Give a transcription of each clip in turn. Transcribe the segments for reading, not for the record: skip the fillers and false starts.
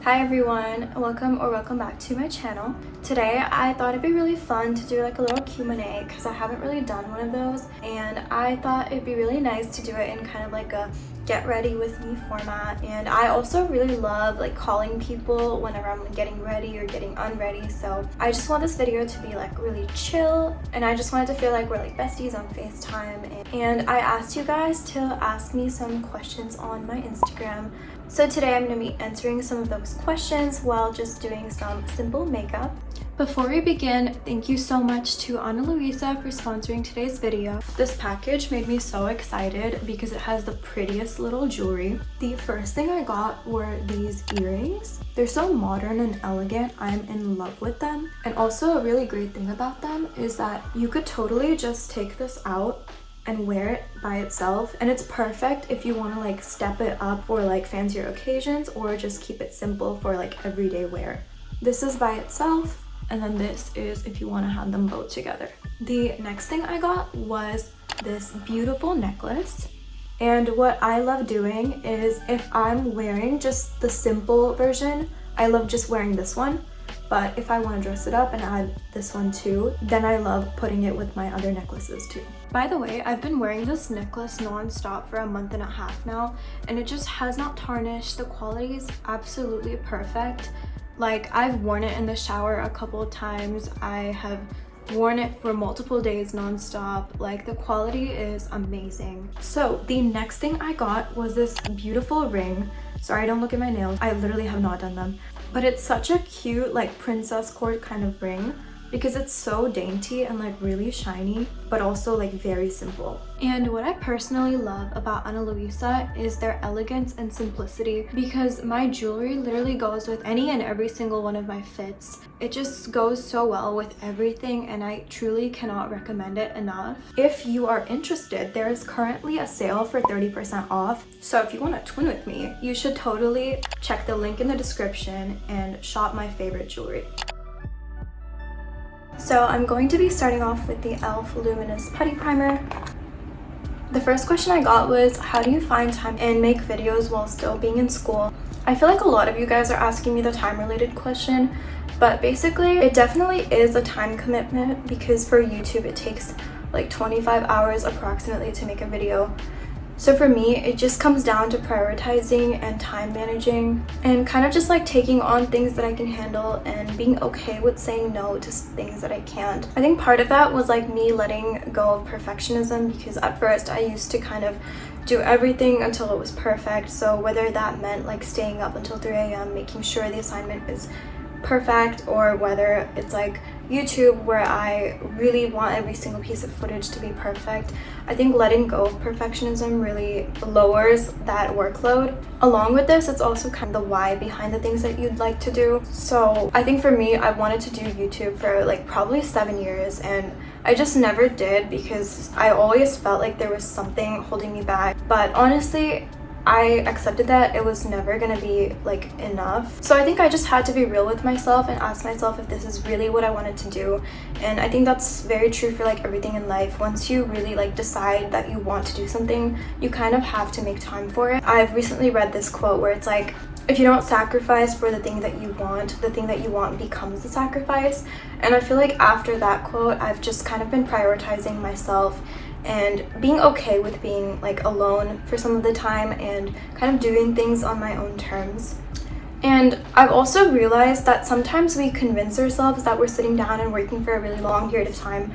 Hi everyone, welcome back to my channel. Today I thought it'd be really fun to do like a little Q&A because I haven't really done one of those, and I thought it'd be really nice to do it in kind of like a get ready with me format. And I also really love like calling people whenever I'm getting ready or getting unready, so I just want this video to be like really chill, and I just wanted to feel like we're like besties on FaceTime. And I asked you guys to ask me some questions on my Instagram. So today I'm going to be answering some of those questions while just doing some simple makeup. Before we begin, thank you so much to Luisa for sponsoring today's video. This package made me so excited because it has the prettiest little jewelry. The first thing I got were these earrings. They're so modern and elegant. I'm in love with them. And also a really great thing about them is that you could totally just take this out and wear it by itself, and it's perfect if you want to like step it up for like fancier occasions or just keep it simple for like everyday wear. This is by itself, and then this is if you want to have them both together. The next thing I got was this beautiful necklace, and what I love doing is if I'm wearing just the simple version, I love just wearing this one. But if I want to dress it up and add this one too, then I love putting it with my other necklaces too. By the way, I've been wearing this necklace non-stop for a month and a half now, and it just has not tarnished. The quality is absolutely perfect. Like, I've worn it in the shower a couple of times. I have worn it for multiple days non-stop. Like, the quality is amazing. So the next thing I got was this beautiful ring. Sorry, don't look at my nails. I literally have not done them. But it's such a cute like princess cord kind of ring because it's so dainty and like really shiny, but also like very simple. And what I personally love about Ana Luisa is their elegance and simplicity, because my jewelry literally goes with any and every single one of my fits. It just goes so well with everything, and I truly cannot recommend it enough. If you are interested, there is currently a sale for 30% off. So if you want to twin with me, you should totally check the link in the description and shop my favorite jewelry. So I'm going to be starting off with the e.l.f. Luminous Putty Primer. The first question I got was, how do you find time and make videos while still being in school? I feel like a lot of you guys are asking me the time related question, but basically it definitely is a time commitment because for YouTube it takes like 25 hours approximately to make a video. So for me, it just comes down to prioritizing and time managing and kind of just like taking on things that I can handle and being okay with saying no to things that I can't. I think part of that was like me letting go of perfectionism, because at first I used to kind of do everything until it was perfect. So whether that meant like staying up until 3 a.m. making sure the assignment is perfect, or whether it's like YouTube where I really want every single piece of footage to be perfect. I think letting go of perfectionism really lowers that workload. Along with this, it's also kind of the why behind the things that you'd like to do. So I think for me, I wanted to do YouTube for like probably 7 years, and I just never did because I always felt like there was something holding me back. But honestly, I accepted that it was never gonna be like enough. So I think I just had to be real with myself and ask myself if this is really what I wanted to do. And I think that's very true for like everything in life. Once you really like decide that you want to do something, you kind of have to make time for it. I've recently read this quote where it's like, if you don't sacrifice for the thing that you want, the thing that you want becomes the sacrifice. And I feel like after that quote, I've just kind of been prioritizing myself and being okay with being like alone for some of the time and kind of doing things on my own terms. And I've also realized that sometimes we convince ourselves that we're sitting down and working for a really long period of time,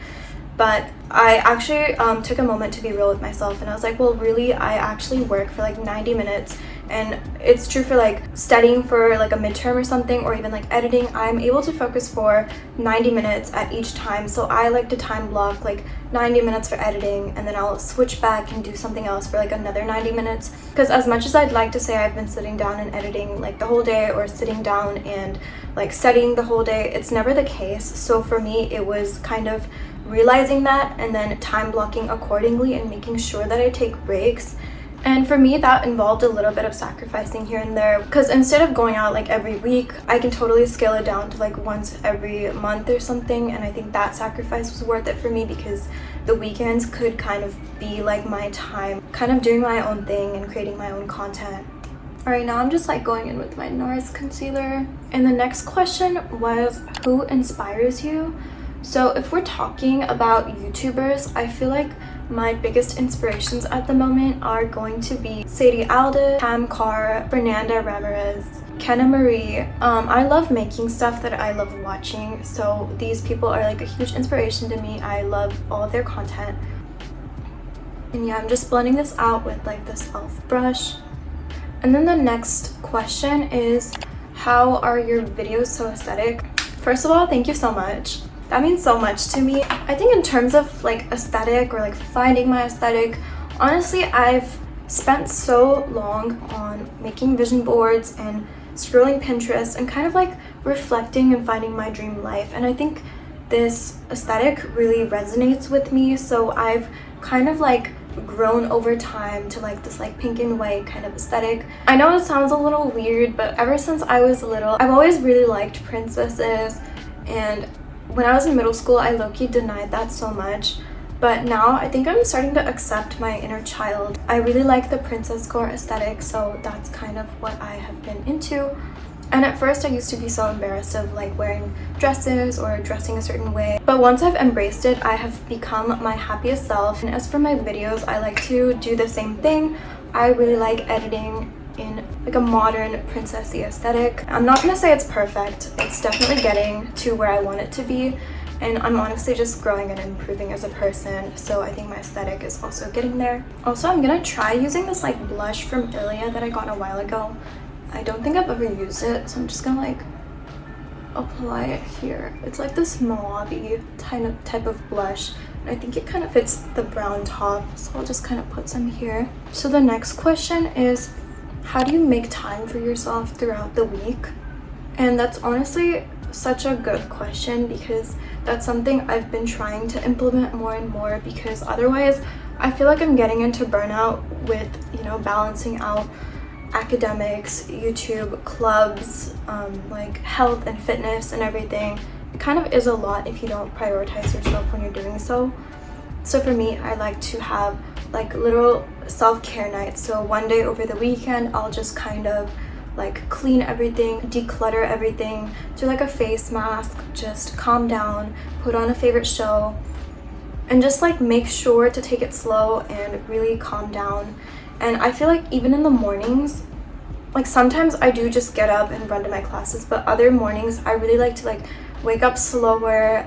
but I actually took a moment to be real with myself, and I was like, well, really, I actually work for like 90 minutes. And it's true for like studying for like a midterm or something, or even like editing. I'm able to focus for 90 minutes at each time. So I like to time block like 90 minutes for editing, and then I'll switch back and do something else for like another 90 minutes. Because as much as I'd like to say I've been sitting down and editing like the whole day, or sitting down and like studying the whole day, it's never the case. So for me, it was kind of realizing that and then time blocking accordingly and making sure that I take breaks. And for me, that involved a little bit of sacrificing here and there, because instead of going out like every week, I can totally scale it down to like once every month or something. And I think that sacrifice was worth it for me because the weekends could kind of be like my time kind of doing my own thing and creating my own content. Alright, now I'm just like going in with my NARS concealer. And the next question was, who inspires you? So if we're talking about YouTubers, I feel like my biggest inspirations at the moment are going to be Sadie Alden, Pam Carr, Fernanda Ramirez, Kenna Marie. I love making stuff that I love watching, so these people are like a huge inspiration to me. I love all of their content. And yeah, I'm just blending this out with like this e.l.f. brush. And then the next question is, how are your videos so aesthetic? First of all, thank you so much. That means so much to me. I think in terms of like aesthetic or like finding my aesthetic, honestly, I've spent so long on making vision boards and scrolling Pinterest and kind of like reflecting and finding my dream life. And I think this aesthetic really resonates with me. So I've kind of like grown over time to like this like pink and white kind of aesthetic. I know it sounds a little weird, but ever since I was little, I've always really liked princesses. And when I was in middle school, I low-key denied that so much. But now I think I'm starting to accept my inner child. I really like the princess core aesthetic, so that's kind of what I have been into. And at first I used to be so embarrassed of like wearing dresses or dressing a certain way. But once I've embraced it, I have become my happiest self. And as for my videos, I like to do the same thing. I really like editing in like a modern princessy aesthetic. I'm not gonna say it's perfect. It's definitely getting to where I want it to be. And I'm honestly just growing and improving as a person, so I think my aesthetic is also getting there. Also, I'm gonna try using this like blush from Ilia that I got a while ago. I don't think I've ever used it, so I'm just gonna like apply it here. It's like this mauve-y type of blush. And I think it kind of fits the brown top, so I'll just kind of put some here. So the next question is, how do you make time for yourself throughout the week? And that's honestly such a good question, because that's something I've been trying to implement more and more, because otherwise I feel like I'm getting into burnout with, you know, balancing out academics, YouTube, clubs, like health and fitness and everything. It kind of is a lot if you don't prioritize yourself when you're doing so. So for me, I like to have like little self-care nights. So one day over the weekend, I'll just kind of like clean everything, declutter everything, do like a face mask, just calm down, put on a favorite show, and just like make sure to take it slow and really calm down. And I feel like even in the mornings, like sometimes I do just get up and run to my classes, but other mornings I really like to like wake up slower,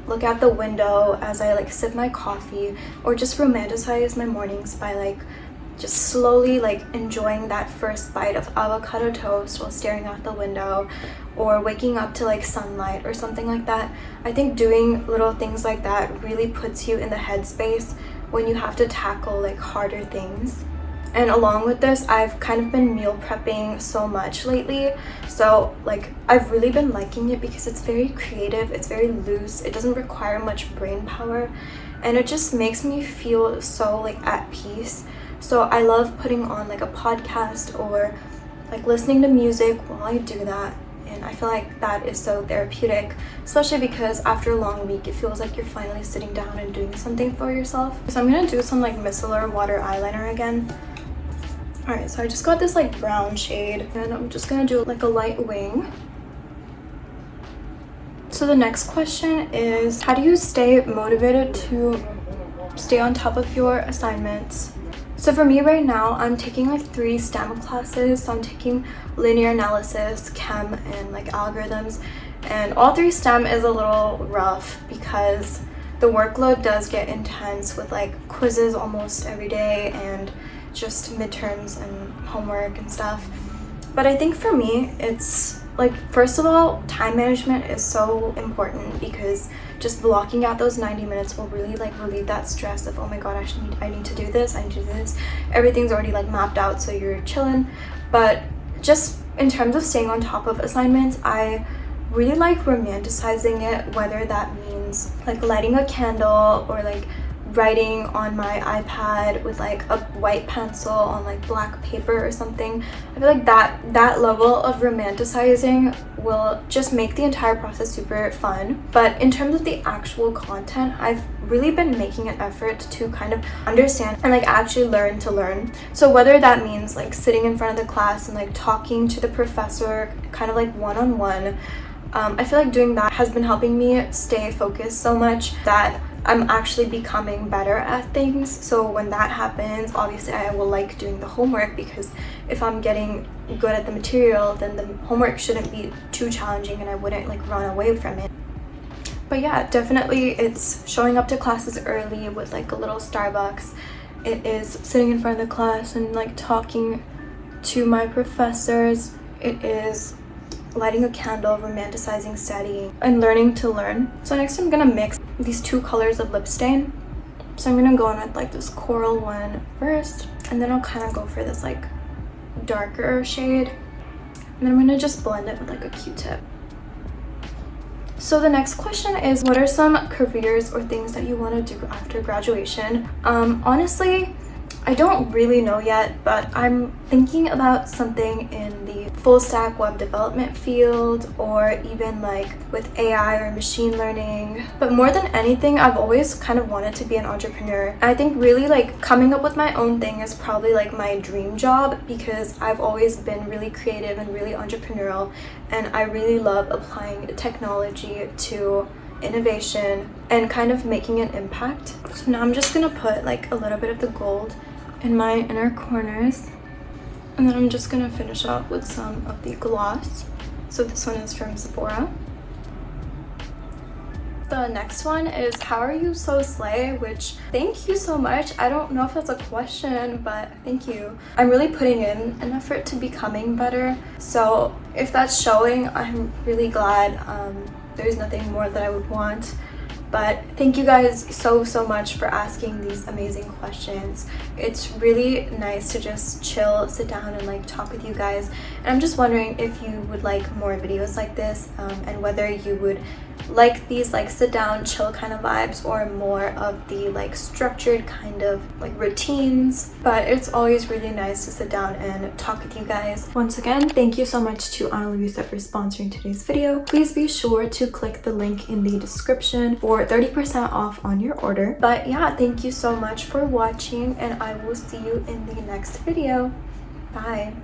look out the window as I like sip my coffee, or just romanticize my mornings by like just slowly like enjoying that first bite of avocado toast while staring out the window, or waking up to like sunlight or something like that. I think doing little things like that really puts you in the headspace when you have to tackle like harder things. And along with this, I've kind of been meal prepping so much lately. So like I've really been liking it because it's very creative, it's very loose, it doesn't require much brain power, and it just makes me feel so like at peace. So I love putting on like a podcast or like listening to music while I do that. And I feel like that is so therapeutic, especially because after a long week, it feels like you're finally sitting down and doing something for yourself. So I'm gonna do some like micellar water eyeliner again. Alright, so I just got this like brown shade, and I'm just gonna do like a light wing. So the next question is, how do you stay motivated to stay on top of your assignments? So for me right now, I'm taking like 3 STEM classes. So I'm taking linear analysis, chem, and like algorithms. And all 3 STEM is a little rough because the workload does get intense with like quizzes almost every day and just midterms and homework and stuff. But I think for me, it's like, first of all, time management is so important, because just blocking out those 90 minutes will really like relieve that stress of, oh my god, I need to do this, I need to do this. Everything's already like mapped out, so you're chilling. But just in terms of staying on top of assignments, I really like romanticizing it, whether that means like lighting a candle or like writing on my iPad with like a white pencil on like black paper or something. I feel like that level of romanticizing will just make the entire process super fun. But in terms of the actual content, I've really been making an effort to kind of understand and like actually learn to learn. So whether that means like sitting in front of the class and like talking to the professor kind of like one-on-one, I feel like doing that has been helping me stay focused so much that I'm actually becoming better at things. So when that happens, obviously I will like doing the homework, because if I'm getting good at the material, then the homework shouldn't be too challenging and I wouldn't like run away from it. But yeah, definitely it's showing up to classes early with like a little Starbucks. It is sitting in front of the class and like talking to my professors. It is lighting a candle, romanticizing studying, and learning to learn. So next I'm gonna mix these two colors of lip stain. So I'm gonna go in with like this coral one first, and then I'll kind of go for this like darker shade, and then I'm gonna just blend it with like a Q-tip. So the next question is, what are some careers or things that you want to do after graduation? Honestly, I don't really know yet, but I'm thinking about something in the full stack web development field, or even like with AI or machine learning. But more than anything, I've always kind of wanted to be an entrepreneur. I think really like coming up with my own thing is probably like my dream job, because I've always been really creative and really entrepreneurial, and I really love applying technology to innovation and kind of making an impact. So now I'm just gonna put like a little bit of the gold in my inner corners, and then I'm just gonna finish off with some of the gloss. So this one is from Sephora. The next one is, how are you so slay? Which, thank you so much. I don't know if that's a question, but thank you. I'm really putting in an effort to becoming better, so if that's showing, I'm really glad. There's nothing more that I would want. But thank you guys so much for asking these amazing questions. It's really nice to just chill, sit down, and like talk with you guys. And I'm just wondering if you would like more videos like this, and whether you would like these like sit down, chill kind of vibes, or more of the like structured kind of like routines. But it's always really nice to sit down and talk with you guys. Once again, thank you so much to Luisa for sponsoring today's video. Please be sure to click the link in the description for 30% off on your order. But yeah, thank you so much for watching, and I will see you in the next video. Bye.